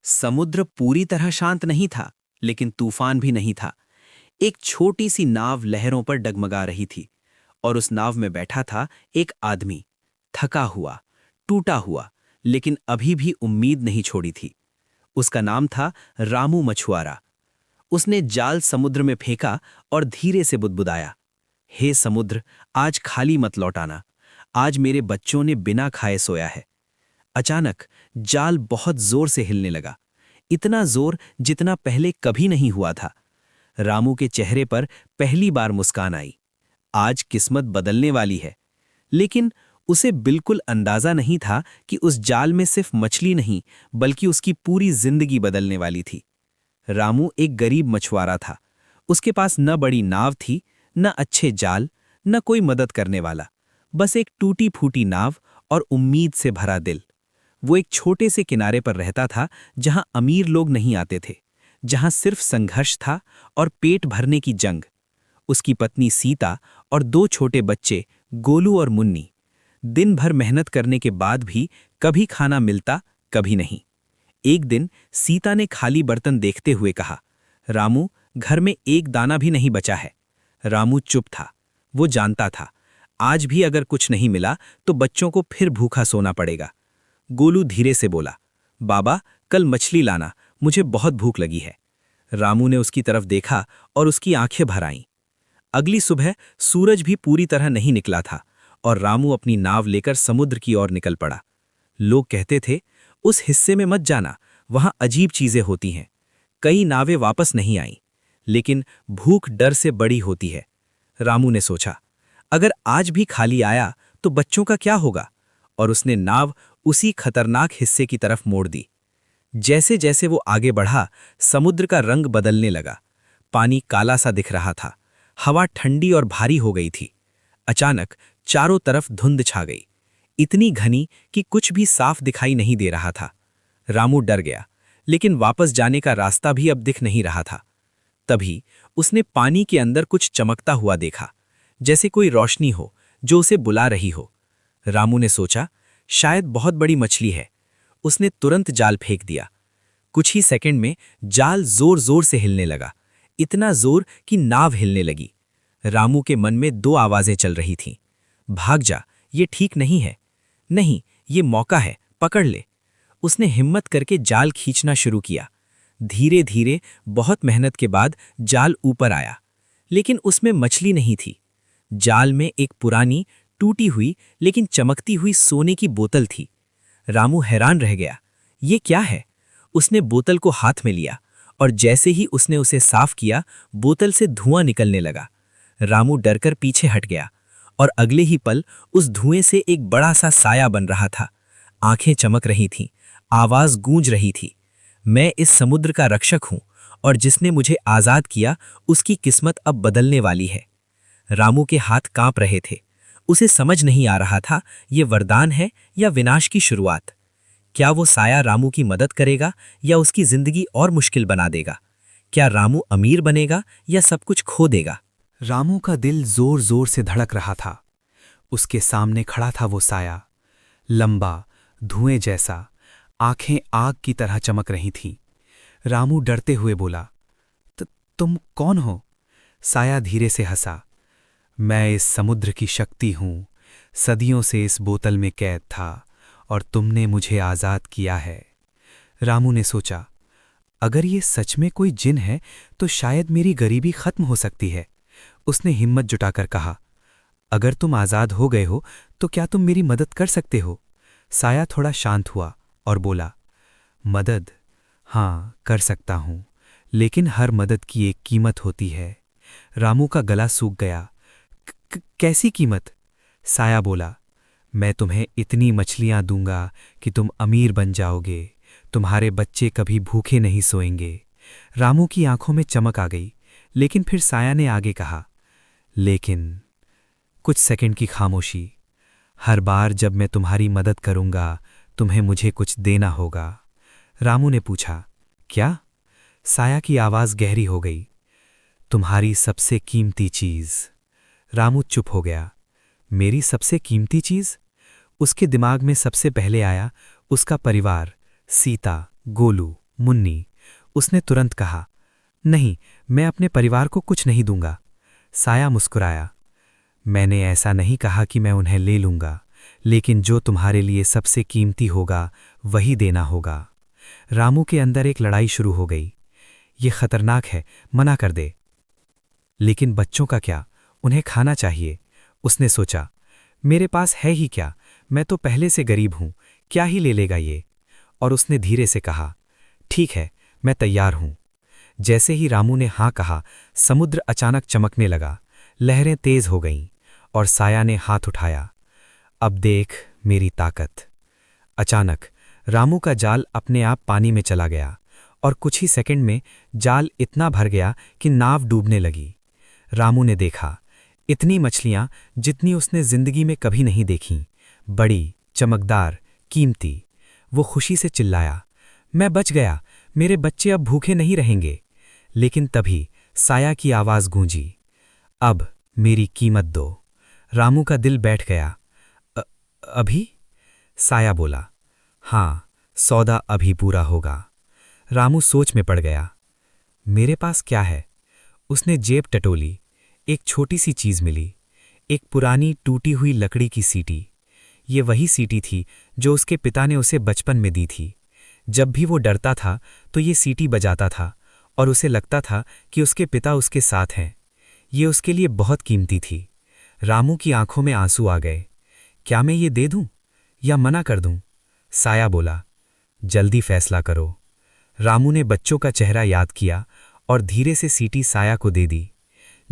समुद्र पूरी तरह शांत नहीं था, लेकिन तूफान भी नहीं था। एक छोटी सी नाव लहरों पर डगमगा रही थी और उस नाव में बैठा था एक आदमी, थका हुआ, टूटा हुआ, लेकिन अभी भी उम्मीद नहीं छोड़ी थी। उसका नाम था रामू मछुआरा। उसने जाल समुद्र में फेंका और धीरे से बुदबुदाया, हे समुद्र, आज खाली मत लौटाना। आज मेरे बच्चों ने बिना खाए सोया है। अचानक जाल बहुत जोर से हिलने लगा, इतना जोर जितना पहले कभी नहीं हुआ था। रामू के चेहरे पर पहली बार मुस्कान आई। आज किस्मत बदलने वाली है। लेकिन उसे बिल्कुल अंदाजा नहीं था कि उस जाल में सिर्फ मछली नहीं, बल्कि उसकी पूरी जिंदगी बदलने वाली थी। रामू एक गरीब मछुआरा था। उसके पास न बड़ी नाव थी, न अच्छे जाल, न कोई मदद करने वाला। बस एक टूटी फूटी नाव और उम्मीद से भरा दिल। वो एक छोटे से किनारे पर रहता था, जहां अमीर लोग नहीं आते थे, जहां सिर्फ संघर्ष था और पेट भरने की जंग। उसकी पत्नी सीता और दो छोटे बच्चे, गोलू और मुन्नी। दिन भर मेहनत करने के बाद भी कभी खाना मिलता, कभी नहीं। एक दिन सीता ने खाली बर्तन देखते हुए कहा, रामू, घर में एक दाना भी नहीं बचा है। रामू चुप था। वो जानता था, आज भी अगर कुछ नहीं मिला तो बच्चों को फिर भूखा सोना पड़ेगा। गोलू धीरे से बोला, बाबा, कल मछली लाना, मुझे बहुत भूख लगी है। रामू ने उसकी तरफ देखा और उसकी आंखें भर आईं। अगली सुबह सूरज भी पूरी तरह नहीं निकला था और रामू अपनी नाव लेकर समुद्र की ओर निकल पड़ा। लोग कहते थे, उस हिस्से में मत जाना, वहां अजीब चीजें होती हैं। कई नावें वापस नहीं आईं, लेकिन भूख डर से बड़ी होती है। रामू ने सोचा, अगर आज भी खाली आया तो बच्चों का क्या होगा? और उसने नाव उसी खतरनाक हिस्से की तरफ मोड़ दी। जैसे जैसे वो आगे बढ़ा, समुद्र का रंग बदलने लगा। पानी काला सा दिख रहा था, हवा ठंडी और भारी हो गई थी। अचानक चारों तरफ धुंध छा गई, इतनी घनी कि कुछ भी साफ दिखाई नहीं दे रहा था। रामू डर गया, लेकिन वापस जाने का रास्ता भी अब दिख नहीं रहा था। तभी उसने पानी के अंदर कुछ चमकता हुआ देखा, जैसे कोई रोशनी हो जो उसे बुला रही हो। रामू ने सोचा, शायद बहुत बड़ी मछली है। उसने तुरंत जाल फेंक दिया। कुछ ही सेकंड में जाल जोर जोर से हिलने लगा, इतना जोर कि नाव हिलने लगी। रामू के मन में दो आवाजें चल रही थीं, भाग जा, ये ठीक नहीं है। नहीं, ये मौका है, पकड़ ले। उसने हिम्मत करके जाल खींचना शुरू किया। धीरे धीरे, बहुत मेहनत के बाद जाल ऊपर आया, लेकिन उसमें मछली नहीं थी। जाल में एक पुरानी, टूटी हुई लेकिन चमकती हुई सोने की बोतल थी। रामू हैरान रह गया, ये क्या है? उसने बोतल को हाथ में लिया और जैसे ही उसने उसे साफ किया, बोतल से धुआं निकलने लगा। रामू डरकर पीछे हट गया और अगले ही पल उस धुएं से एक बड़ा सा साया बन रहा था। आंखें चमक रही थीं, आवाज गूंज रही थी, मैं इस समुद्र का रक्षक हूं और जिसने मुझे आजाद किया उसकी किस्मत अब बदलने वाली है। रामू के हाथ कांप रहे थे। उसे समझ नहीं आ रहा था, ये वरदान है या विनाश की शुरुआत। क्या वो साया रामू की मदद करेगा या उसकी जिंदगी और मुश्किल बना देगा? क्या रामू अमीर बनेगा या सब कुछ खो देगा? रामू का दिल जोर जोर से धड़क रहा था। उसके सामने खड़ा था वो साया, लंबा, धुएं जैसा, आंखें आग की तरह चमक रही थीं। रामू डरते हुए बोला, तुम कौन हो? साया धीरे से हंसा, मैं इस समुद्र की शक्ति हूं, सदियों से इस बोतल में कैद था और तुमने मुझे आजाद किया है। रामू ने सोचा, अगर ये सच में कोई जिन है तो शायद मेरी गरीबी खत्म हो सकती है। उसने हिम्मत जुटाकर कहा, अगर तुम आजाद हो गए हो तो क्या तुम मेरी मदद कर सकते हो? साया थोड़ा शांत हुआ और बोला, मदद? हाँ, कर सकता हूं, लेकिन हर मदद की एक कीमत होती है। रामू का गला सूख गया। कैसी कीमत? साया बोला, मैं तुम्हें इतनी मछलियां दूंगा कि तुम अमीर बन जाओगे, तुम्हारे बच्चे कभी भूखे नहीं सोएंगे। रामू की आंखों में चमक आ गई, लेकिन फिर साया ने आगे कहा, लेकिन कुछ सेकंड की खामोशी। हर बार जब मैं तुम्हारी मदद करूंगा तुम्हें मुझे कुछ देना होगा। रामू ने पूछा, क्या? साया की आवाज गहरी हो गई, तुम्हारी सबसे कीमती चीज। रामू चुप हो गया। मेरी सबसे कीमती चीज? उसके दिमाग में सबसे पहले आया उसका परिवार, सीता, गोलू, मुन्नी, उसने तुरंत कहा। नहीं, मैं अपने परिवार को कुछ नहीं दूंगा। साया मुस्कुराया। मैंने ऐसा नहीं कहा कि मैं उन्हें ले लूंगा, लेकिन जो तुम्हारे लिए सबसे कीमती होगा वही देना होगा। रामू के अंदर एक लड़ाई शुरू हो गई। ये खतरनाक है, मना कर दे। लेकिन बच्चों का क्या, उन्हें खाना चाहिए। उसने सोचा, मेरे पास है ही क्या, मैं तो पहले से गरीब हूं, क्या ही ले लेगा ये। और उसने धीरे से कहा, ठीक है, मैं तैयार हूं। जैसे ही रामू ने हाँ कहा, समुद्र अचानक चमकने लगा, लहरें तेज हो गईं, और साया ने हाथ उठाया। अब देख मेरी ताकत। अचानक रामू का जाल अपने आप पानी में चला गया, और कुछ ही सेकंड में जाल इतना भर गया कि नाव डूबने लगी। रामू ने देखा, इतनी मछलियां जितनी उसने जिंदगी में कभी नहीं देखीं, बड़ी, चमकदार, कीमती। वो खुशी से चिल्लाया, मैं बच गया, मेरे बच्चे अब भूखे नहीं रहेंगे। लेकिन तभी साया की आवाज गूंजी, अब मेरी कीमत दो। रामू का दिल बैठ गया। अभी? साया बोला, हाँ, सौदा अभी पूरा होगा। रामू सोच में पड़ गया। मेरे पास क्या है? उसने जेब टटोली। एक छोटी सी चीज मिली, एक पुरानी टूटी हुई लकड़ी की सीटी। ये वही सीटी थी जो उसके पिता ने उसे बचपन में दी थी। जब भी वो डरता था तो ये सीटी बजाता था, और उसे लगता था कि उसके पिता उसके साथ हैं। ये उसके लिए बहुत कीमती थी। रामू की आंखों में आंसू आ गए। क्या मैं ये दे दूं या मना कर दूं? साया बोला, जल्दी फैसला करो। रामू ने बच्चों का चेहरा याद किया और धीरे से सीटी साया को दे दी।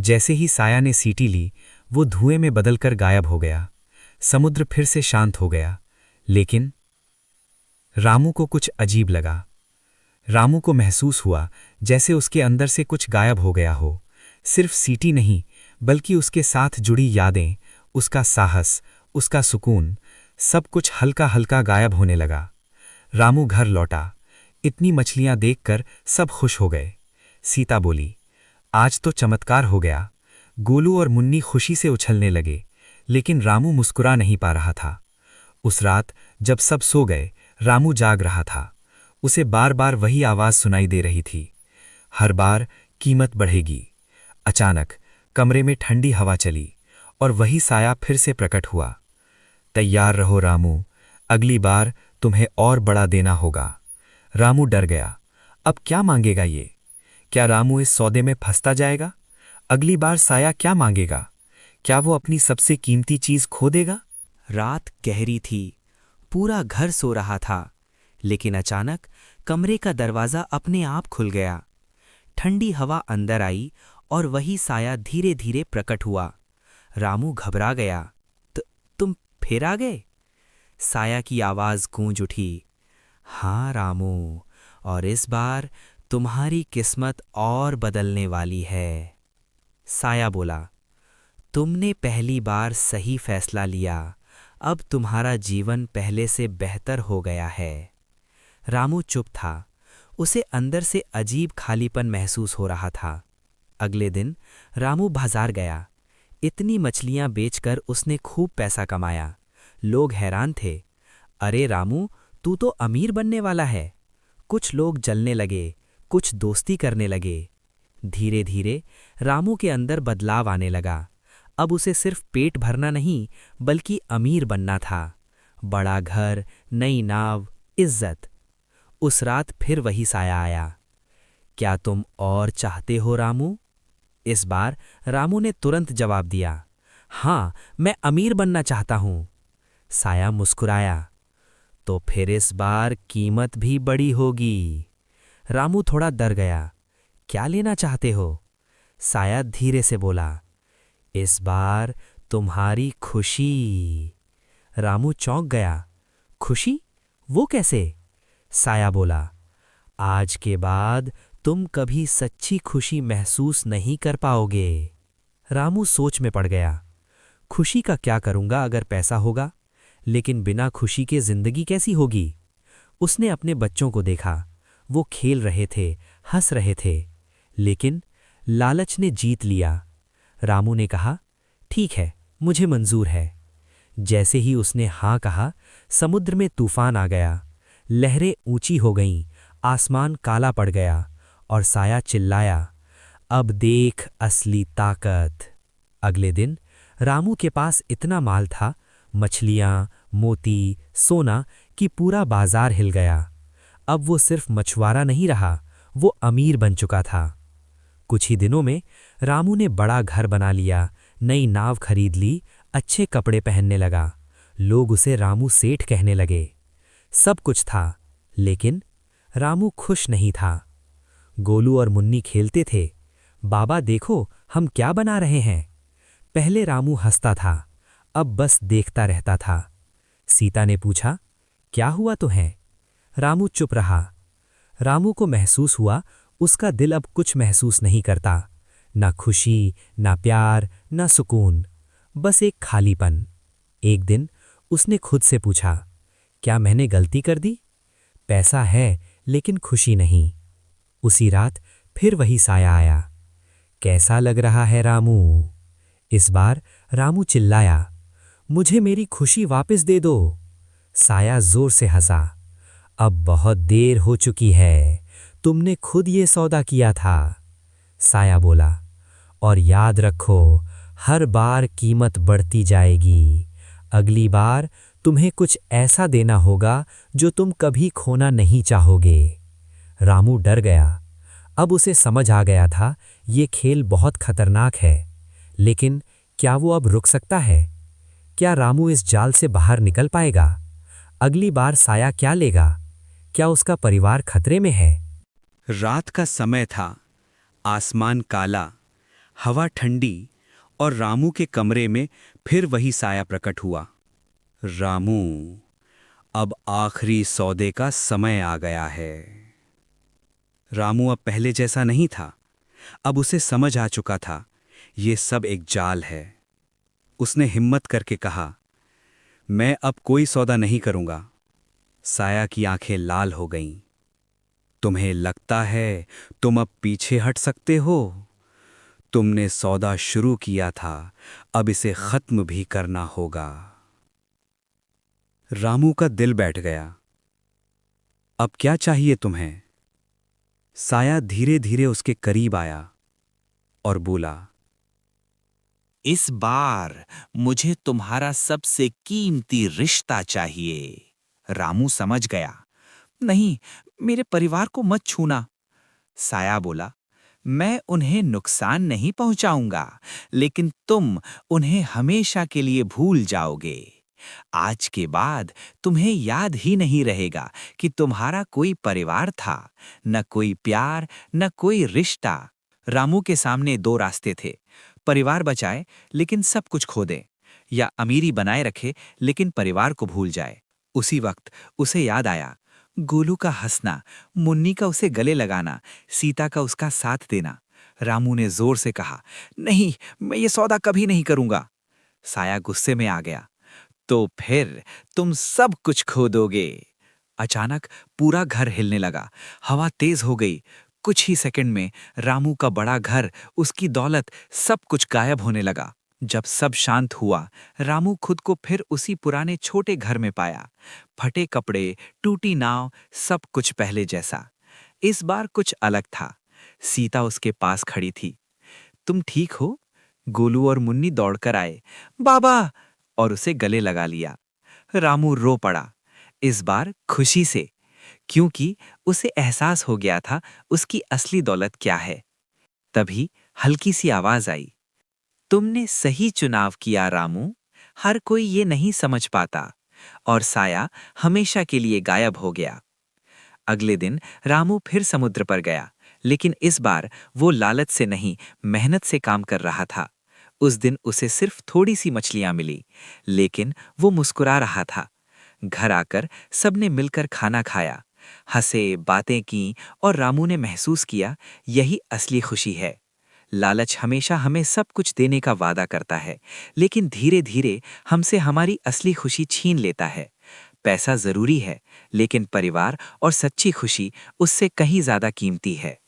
जैसे ही साया ने सीटी ली, वो धुएं में बदलकर गायब हो गया। समुद्र फिर से शांत हो गया। लेकिन रामू को कुछ अजीब लगा। रामू को महसूस हुआ जैसे उसके अंदर से कुछ गायब हो गया हो। सिर्फ सीटी नहीं, बल्कि उसके साथ जुड़ी यादें, उसका साहस, उसका सुकून, सब कुछ हल्का हल्का गायब होने लगा। रामू घर लौटा। इतनी मछलियां देखकर सब खुश हो गए। सीता बोली, आज तो चमत्कार हो गया। गोलू और मुन्नी खुशी से उछलने लगे, लेकिन रामू मुस्कुरा नहीं पा रहा था। उस रात जब सब सो गए, रामू जाग रहा था। उसे बार बार वही आवाज सुनाई दे रही थी, हर बार कीमत बढ़ेगी। अचानक कमरे में ठंडी हवा चली, और वही साया फिर से प्रकट हुआ। तैयार रहो रामू, अगली बार तुम्हें और बड़ा देना होगा। रामू डर गया। अब क्या मांगेगा ये? क्या रामू इस सौदे में फंसता जाएगा? अगली बार साया क्या मांगेगा? क्या वो अपनी सबसे कीमती चीज खो देगा? रात गहरी थी, पूरा घर सो रहा था, लेकिन अचानक कमरे का दरवाजा अपने आप खुल गया। ठंडी हवा अंदर आई और वही साया धीरे धीरे प्रकट हुआ। रामू घबरा गया। तुम फिर आ गए? साया की आवाज गूंज उठी। हाँ रामू, और इस बार तुम्हारी किस्मत और बदलने वाली है। साया बोला, तुमने पहली बार सही फैसला लिया, अब तुम्हारा जीवन पहले से बेहतर हो गया है। रामू चुप था। उसे अंदर से अजीब खालीपन महसूस हो रहा था। अगले दिन रामू बाजार गया। इतनी मछलियां बेचकर उसने खूब पैसा कमाया। लोग हैरान थे, अरे रामू, तू तो अमीर बनने वाला है। कुछ लोग जलने लगे, कुछ दोस्ती करने लगे। धीरे धीरे रामू के अंदर बदलाव आने लगा। अब उसे सिर्फ पेट भरना नहीं, बल्कि अमीर बनना था। बड़ा घर, नई नाव, इज्जत। उस रात फिर वही साया आया। क्या तुम और चाहते हो रामू? इस बार रामू ने तुरंत जवाब दिया, हाँ, मैं अमीर बनना चाहता हूं। साया मुस्कुराया, तो फिर इस बार कीमत भी बड़ी होगी। रामू थोड़ा डर गया। क्या लेना चाहते हो? साया धीरे से बोला, इस बार तुम्हारी खुशी। रामू चौंक गया। खुशी? वो कैसे? साया बोला, आज के बाद तुम कभी सच्ची खुशी महसूस नहीं कर पाओगे। रामू सोच में पड़ गया। खुशी का क्या करूंगा अगर पैसा होगा, लेकिन बिना खुशी के जिंदगी कैसी होगी? उसने अपने बच्चों को देखा। वो खेल रहे थे, हंस रहे थे, लेकिन लालच ने जीत लिया। रामू ने कहा, ठीक है, मुझे मंजूर है। जैसे ही उसने हाँ कहा, समुद्र में तूफान आ गया। लहरें ऊंची हो गईं, आसमान काला पड़ गया और साया चिल्लाया, अब देख असली ताकत। अगले दिन रामू के पास इतना माल था, मछलियाँ, मोती, सोना, कि पूरा बाजार हिल गया। अब वो सिर्फ मछुआरा नहीं रहा, वो अमीर बन चुका था। कुछ ही दिनों में रामू ने बड़ा घर बना लिया, नई नाव खरीद ली, अच्छे कपड़े पहनने लगा। लोग उसे रामू सेठ कहने लगे। सब कुछ था, लेकिन रामू खुश नहीं था। गोलू और मुन्नी खेलते थे। बाबा देखो हम क्या बना रहे हैं। पहले रामू हंसता था, अब बस देखता रहता था। सीता ने पूछा, क्या हुआ तुम्हें? रामू चुप रहा। रामू को महसूस हुआ उसका दिल अब कुछ महसूस नहीं करता, ना खुशी, ना प्यार, ना सुकून, बस एक खालीपन। एक दिन उसने खुद से पूछा, क्या मैंने गलती कर दी? पैसा है लेकिन खुशी नहीं। उसी रात फिर वही साया आया। कैसा लग रहा है रामू? इस बार रामू चिल्लाया, मुझे मेरी खुशी वापस दे दो। साया जोर से हंसा, अब बहुत देर हो चुकी है, तुमने खुद ये सौदा किया था। साया बोला, और याद रखो, हर बार कीमत बढ़ती जाएगी। अगली बार तुम्हें कुछ ऐसा देना होगा जो तुम कभी खोना नहीं चाहोगे। रामू डर गया। अब उसे समझ आ गया था ये खेल बहुत खतरनाक है, लेकिन क्या वो अब रुक सकता है? क्या रामू इस जाल से बाहर निकल पाएगा? अगली बार साया क्या लेगा? क्या उसका परिवार खतरे में है? रात का समय था, आसमान काला, हवा ठंडी, और रामू के कमरे में फिर वही साया प्रकट हुआ। रामू, अब आखिरी सौदे का समय आ गया है। रामू अब पहले जैसा नहीं था। अब उसे समझ आ चुका था ये सब एक जाल है। उसने हिम्मत करके कहा, मैं अब कोई सौदा नहीं करूंगा। साया की आंखें लाल हो गईं। तुम्हें लगता है तुम अब पीछे हट सकते हो? तुमने सौदा शुरू किया था, अब इसे खत्म भी करना होगा। रामू का दिल बैठ गया। अब क्या चाहिए तुम्हें? साया धीरे धीरे उसके करीब आया और बोला, इस बार मुझे तुम्हारा सबसे कीमती रिश्ता चाहिए। रामू समझ गया। नहीं, मेरे परिवार को मत छूना। साया बोला, मैं उन्हें नुकसान नहीं पहुंचाऊंगा, लेकिन तुम उन्हें हमेशा के लिए भूल जाओगे। आज के बाद तुम्हें याद ही नहीं रहेगा कि तुम्हारा कोई परिवार था, न कोई प्यार, न कोई रिश्ता। रामू के सामने दो रास्ते थे, परिवार बचाए लेकिन सब कुछ खो दे, या अमीरी बनाए रखे लेकिन परिवार को भूल जाए। उसी वक्त उसे याद आया, गोलू का हंसना, मुन्नी का उसे गले लगाना, सीता का उसका साथ देना। रामू ने जोर से कहा, नहीं, मैं ये सौदा कभी नहीं करूंगा। साया गुस्से में आ गया, तो फिर तुम सब कुछ खो दोगे। अचानक पूरा घर हिलने लगा, हवा तेज हो गई। कुछ ही सेकंड में रामू का बड़ा घर, उसकी दौलत, सब कुछ गायब होने लगा। जब सब शांत हुआ, रामू खुद को फिर उसी पुराने छोटे घर में पाया। फटे कपड़े, टूटी नाव, सब कुछ पहले जैसा। इस बार कुछ अलग था। सीता उसके पास खड़ी थी। तुम ठीक हो? गोलू और मुन्नी दौड़कर आए। बाबा! और उसे गले लगा लिया। रामू रो पड़ा, इस बार खुशी से, क्योंकि उसे एहसास हो गया था उसकी असली दौलत क्या है। तभी हल्की सी आवाज आई, तुमने सही चुनाव किया रामू, हर कोई ये नहीं समझ पाता। और साया हमेशा के लिए गायब हो गया। अगले दिन रामू फिर समुद्र पर गया, लेकिन इस बार वो लालच से नहीं, मेहनत से काम कर रहा था। उस दिन उसे सिर्फ थोड़ी सी मछलियां मिली, लेकिन वो मुस्कुरा रहा था। घर आकर सबने मिलकर खाना खाया, हंसे, बातें की, और रामू ने महसूस किया यही असली खुशी है। लालच हमेशा हमें सब कुछ देने का वादा करता है, लेकिन धीरे धीरे हमसे हमारी असली खुशी छीन लेता है। पैसा जरूरी है, लेकिन परिवार और सच्ची खुशी उससे कहीं ज्यादा कीमती है।